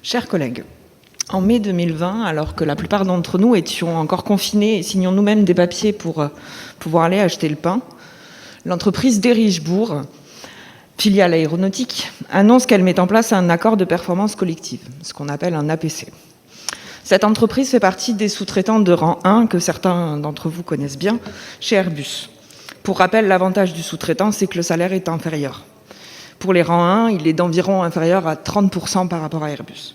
Chers collègues, en mai 2020, alors que la plupart d'entre nous étions encore confinés et signions nous-mêmes des papiers pour pouvoir aller acheter le pain, l'entreprise d'Erichebourg, filiale aéronautique, annonce qu'elle met en place un accord de performance collective, ce qu'on appelle un APC. Cette entreprise fait partie des sous-traitants de rang 1 que certains d'entre vous connaissent bien, chez Airbus. Pour rappel, l'avantage du sous-traitant, c'est que le salaire est inférieur. Pour les rangs 1, il est d'environ inférieur à 30% par rapport à Airbus.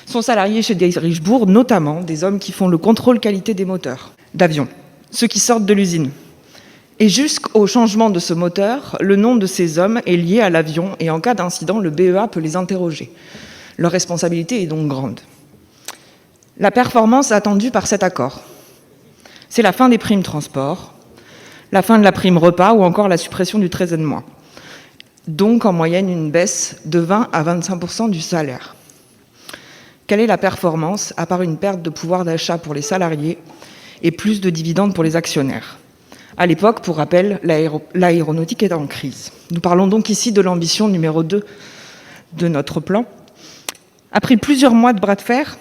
Sont salariés chez Erichebourg, notamment des hommes qui font le contrôle qualité des moteurs d'avion, ceux qui sortent de l'usine. Et jusqu'au changement de ce moteur, le nom de ces hommes est lié à l'avion et en cas d'incident, le BEA peut les interroger. Leur responsabilité est donc grande. La performance attendue par cet accord, c'est la fin des primes transport, la fin de la prime repas ou encore la suppression du 13e mois. Donc en moyenne une baisse de 20 à 25% du salaire. Quelle est la performance, à part une perte de pouvoir d'achat pour les salariés et plus de dividendes pour les actionnaires? À l'époque, pour rappel, l'aéronautique est en crise. Nous parlons donc ici de l'ambition numéro 2 de notre plan. Après plusieurs mois de bras de fer,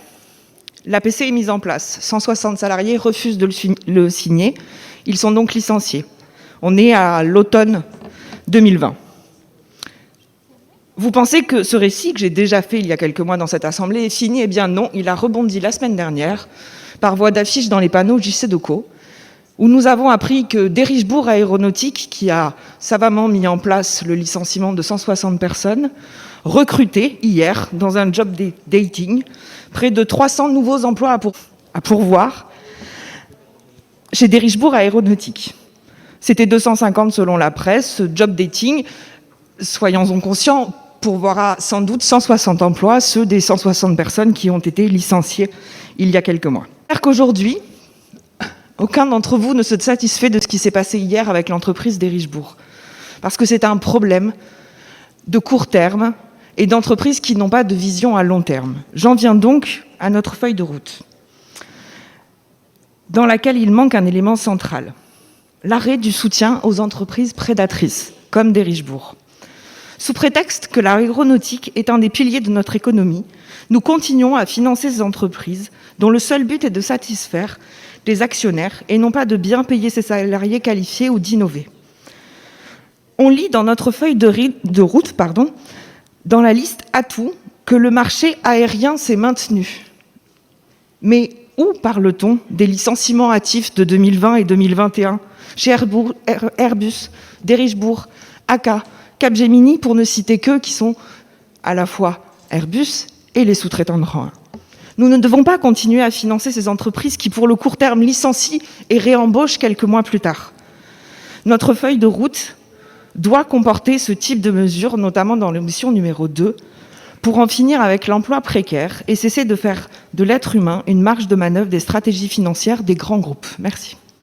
l'APC est mise en place. 160 salariés refusent de le signer. Ils sont donc licenciés. On est à l'automne 2020. Vous pensez que ce récit, que j'ai déjà fait il y a quelques mois dans cette assemblée, est fini? Eh bien non, il a rebondi la semaine dernière, par voie d'affiche dans les panneaux JCDecaux, où nous avons appris que d'Erichebourg Aéronautique, qui a savamment mis en place le licenciement de 160 personnes, recrutait hier, dans un job dating, près de 300 nouveaux emplois à pourvoir chez d'Erichebourg Aéronautique. C'était 250 selon la presse. Ce job dating, soyons-en conscients, pourvoira sans doute 160 emplois, ceux des 160 personnes qui ont été licenciées il y a quelques mois. J'espère qu'aujourd'hui, aucun d'entre vous ne se satisfait de ce qui s'est passé hier avec l'entreprise d'Erichebourg, parce que c'est un problème de court terme et d'entreprises qui n'ont pas de vision à long terme. J'en viens donc à notre feuille de route, dans laquelle il manque un élément central, l'arrêt du soutien aux entreprises prédatrices, comme d'Erichebourg. Sous prétexte que l'aéronautique est un des piliers de notre économie, nous continuons à financer ces entreprises dont le seul but est de satisfaire les actionnaires et non pas de bien payer ses salariés qualifiés ou d'innover. On lit dans notre feuille de route, dans la liste atouts, que le marché aérien s'est maintenu. Mais où parle-t-on des licenciements hâtifs de 2020 et 2021 chez Airbus, d'Erichebourg, ACA, Capgemini, pour ne citer qu'eux qui sont à la fois Airbus et les sous-traitants de rang 1. Nous ne devons pas continuer à financer ces entreprises qui, pour le court terme, licencient et réembauchent quelques mois plus tard. Notre feuille de route doit comporter ce type de mesures, notamment dans l'ambition numéro 2, pour en finir avec l'emploi précaire et cesser de faire de l'être humain une marge de manœuvre des stratégies financières des grands groupes. Merci.